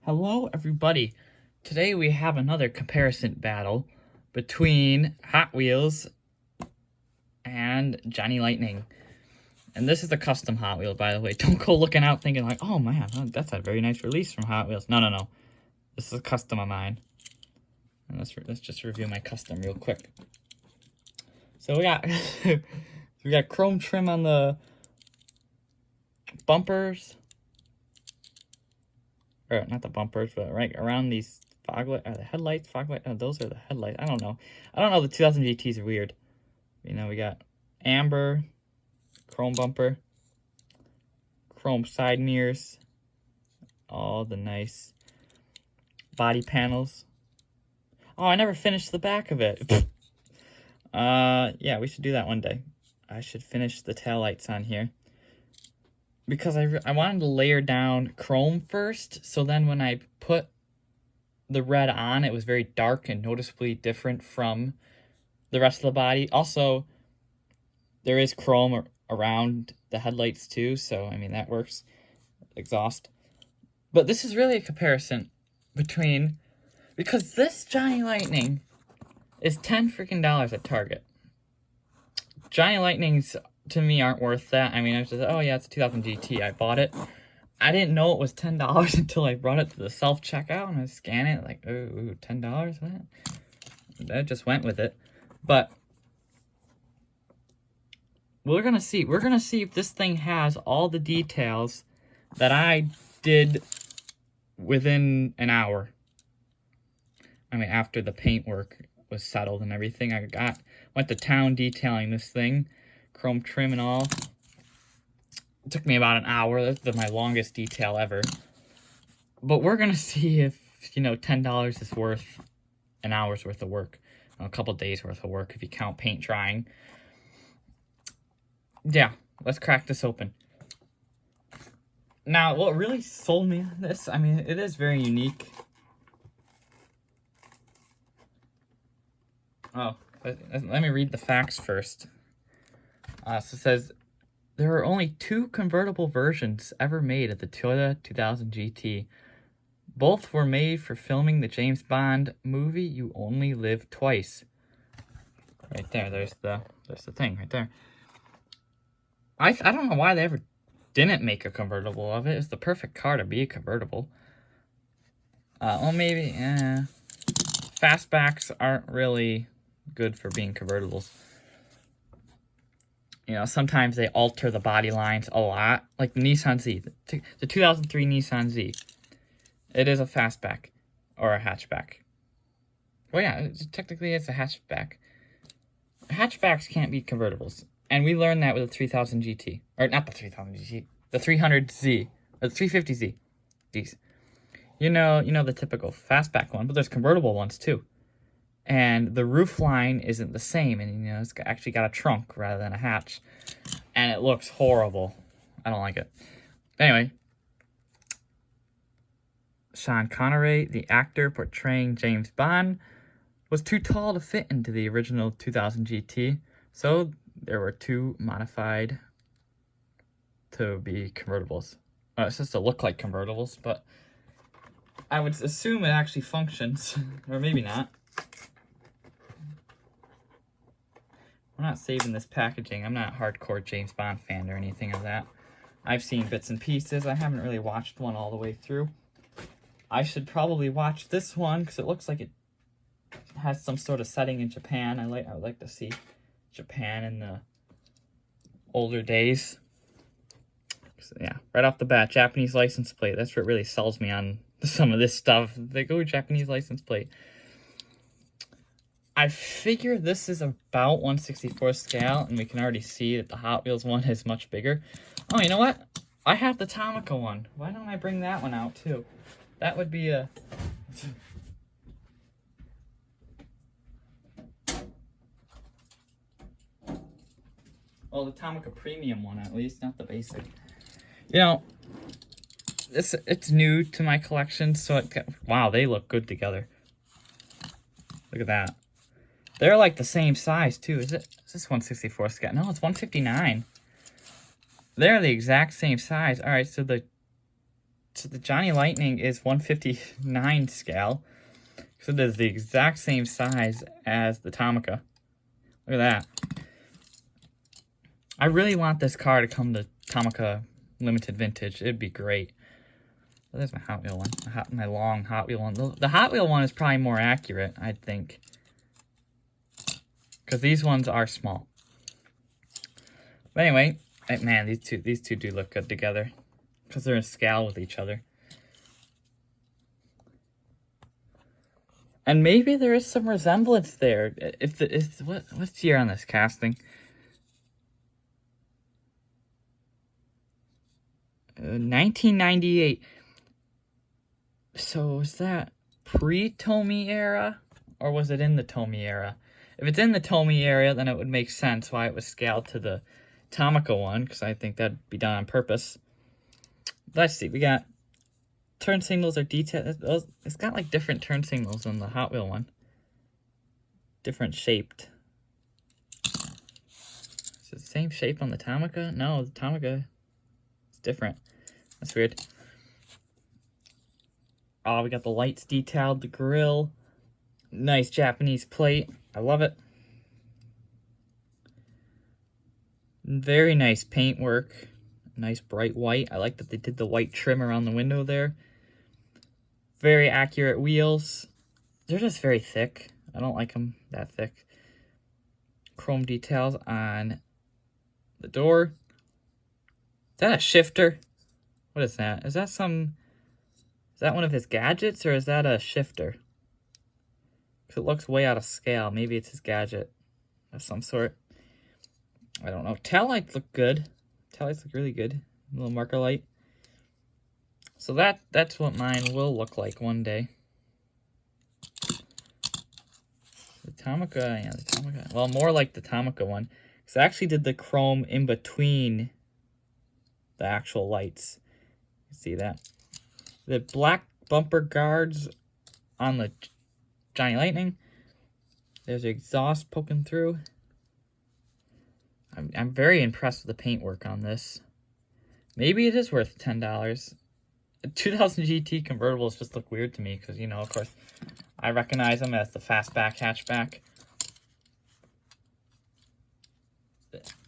Hello everybody. Today we have another comparison battle between Hot Wheels and Johnny Lightning. And this is the custom Hot Wheel, by the way. Don't go looking out thinking like, oh man, that's a very nice release from Hot Wheels. No. This is a custom of mine. And let's just review my custom real quick. So we got we got chrome trim on the bumpers. Or not the bumpers, but right around these fog light, are the headlights, fog light? Oh, those are the headlights. I don't know. The 2000 GTs are weird. You know, we got amber, chrome bumper, chrome side mirrors, all the nice body panels. Oh, I never finished the back of it. Yeah, we should do that one day. I should finish the taillights on here. Because I wanted to layer down chrome first, so then when I put the red on, it was very dark and noticeably different from the rest of the body. Also, there is chrome around the headlights too, so I mean that works. Exhaust. But this is really a comparison between, because this Johnny Lightning is $10 freaking at Target. Johnny Lightning's to me aren't worth that. I mean, I was just, oh yeah, it's a 2000 GT. I bought it. I didn't know it was $10 until I brought it to the self-checkout and I scan it like, ooh, $10? What? I just went with it. But we're gonna see. We're gonna see if this thing has all the details that I did within an hour. I mean, after the paint work was settled and everything, went to town detailing this thing. Chrome trim and all. It took me about an hour. That's my longest detail ever. But we're gonna see if, you know, $10 is worth an hour's worth of work. A couple days worth of work if you count paint drying. Yeah, let's crack this open. Now, what really sold me on this, I mean, it is very unique. Oh, let me read the facts first. So it says, there are only 2 convertible versions ever made of the Toyota 2000 GT. Both were made for filming the James Bond movie, You Only Live Twice. Right there, there's the thing right there. I don't know why they ever didn't make a convertible of it. It's the perfect car to be a convertible. Well, maybe, fastbacks aren't really good for being convertibles. You know, sometimes they alter the body lines a lot. Like the Nissan Z, the 2003 Nissan Z. It is a fastback or a hatchback. Well, yeah, technically it's a hatchback. Hatchbacks can't be convertibles. And we learned that with the 3000 GT. Or not the 3000 GT, the 300Z, or the 350Z. These. You know the typical fastback one, but there's convertible ones too. And the roof line isn't the same, and you know it's actually got a trunk rather than a hatch, and it looks horrible. I don't like it. Anyway, Sean Connery, the actor portraying James Bond, was too tall to fit into the original 2000 GT, so there were 2 modified to be convertibles. It's just to look like convertibles, but I would assume it actually functions, or maybe not. I'm not saving this packaging. I'm not a hardcore James Bond fan or anything of that. I've seen bits and pieces. I haven't really watched one all the way through. I should probably watch this one because it looks like it has some sort of setting in Japan. I would like to see Japan in the older days. So, yeah, right off the bat, Japanese license plate. That's what really sells me on some of this stuff. They go Japanese license plate. I figure this is about 1/64 scale, and we can already see that the Hot Wheels one is much bigger. Oh, you know what? I have the Tomica one. Why don't I bring that one out, too? That would be a... Well, the Tomica Premium one, at least, not the basic. You know, it's new to my collection, so wow, they look good together. Look at that. They're like the same size too. Is this 1/64 scale? No, it's 159. They're the exact same size. All right, so the So the Johnny Lightning is 159 scale. So it is the exact same size as the Tomica. Look at that. I really want this car to come to Tomica Limited Vintage. It'd be great. Well, there's my Hot Wheel one. My long Hot Wheel one. The Hot Wheel one is probably more accurate, I think. Because these ones are small. But anyway, man, these two do look good together. Because they're in scale with each other. And maybe there is some resemblance there. What's the year on this casting? 1998. So is that pre-Tomy era? Or was it in the Tomy era? If it's in the Tomy era, then it would make sense why it was scaled to the Tomica one. Because I think that'd be done on purpose. Let's see. We got turn signals are detailed. It's got like different turn signals than the Hot Wheel one. Different shaped. Is it the same shape on the Tomica? No, the Tomica is different. That's weird. Oh, we got the lights detailed, the grille. Nice Japanese plate. I love it. Very nice paintwork. Nice bright white. I like that they did the white trim around the window there. Very accurate wheels. They're just very thick. I don't like them that thick. Chrome details on the door. Is that a shifter? What is that? Is that one of his gadgets, or is that a shifter? Because it looks way out of scale. Maybe it's his gadget of some sort. I don't know. Tail lights look good. Tail lights look really good. A little marker light. So that's what mine will look like one day. The Tomica, yeah, the Tomica. Well, more like the Tomica one. Because I actually did the chrome in between the actual lights. You see that? The black bumper guards on the Johnny Lightning. There's exhaust poking through. I'm very impressed with the paintwork on this. Maybe it is worth $10. 2000 GT convertibles just look weird to me because, you know, of course, I recognize them as the fastback hatchback.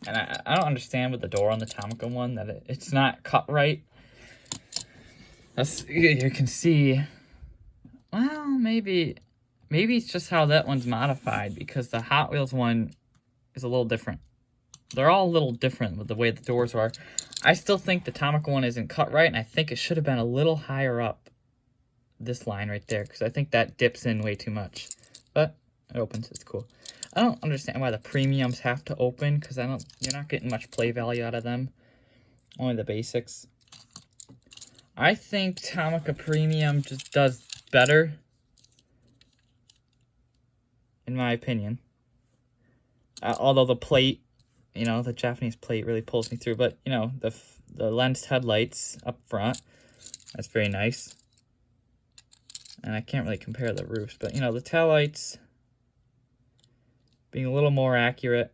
And I don't understand with the door on the Tomica one that it's not cut right. You can see, well, maybe it's just how that one's modified, because the Hot Wheels one is a little different. They're all a little different with the way the doors are. I still think the Tomica one isn't cut right, and I think it should have been a little higher up this line right there, because I think that dips in way too much. But it opens. It's cool. I don't understand why the premiums have to open, because you're not getting much play value out of them. Only the basics. I think Tomica Premium just does better, in my opinion. Although the plate, you know, the Japanese plate really pulls me through. But, you know, the lensed headlights up front, that's very nice. And I can't really compare the roofs. But, you know, the taillights being a little more accurate.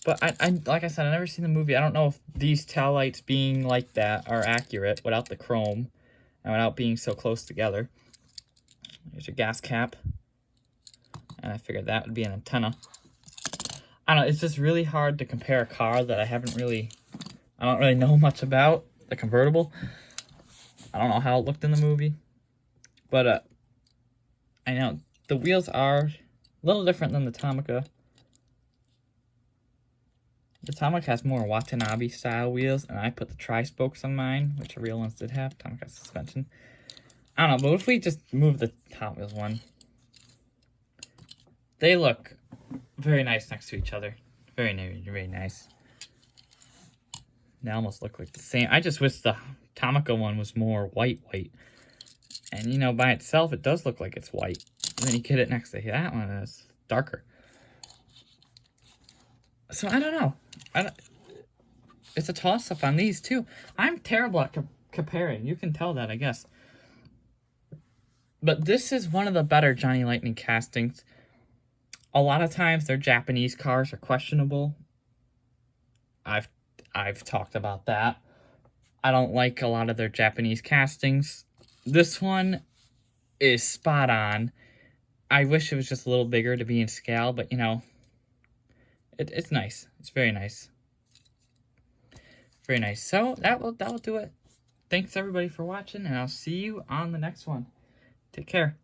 But I like I said, I've never seen the movie. I don't know if these taillights being like that are accurate without the chrome and without being so close together. There's your gas cap. And I figured that would be an antenna. I don't know, it's just really hard to compare a car that I don't really know much about, the convertible. I don't know how it looked in the movie. But I know the wheels are a little different than the Tomica. The Tomica has more Watanabe style wheels, and I put the tri-spokes on mine, which the real ones did have. Tomica suspension. I don't know, but if we just move the Hot Wheels one, they look very nice next to each other. Very nice. They almost look like the same. I just wish the Tomica one was more white. And, you know, by itself, it does look like it's white. And then you get it next to that one, and it's darker. So, I don't know. It's a toss-up on these, too. I'm terrible at comparing. You can tell that, I guess. But this is one of the better Johnny Lightning castings. A lot of times, their Japanese cars are questionable. I've talked about that. I don't like a lot of their Japanese castings. This one is spot on. I wish it was just a little bigger to be in scale, but you know, it's nice. It's very nice. Very nice. So that'll do it. Thanks everybody for watching, and I'll see you on the next one. Take care.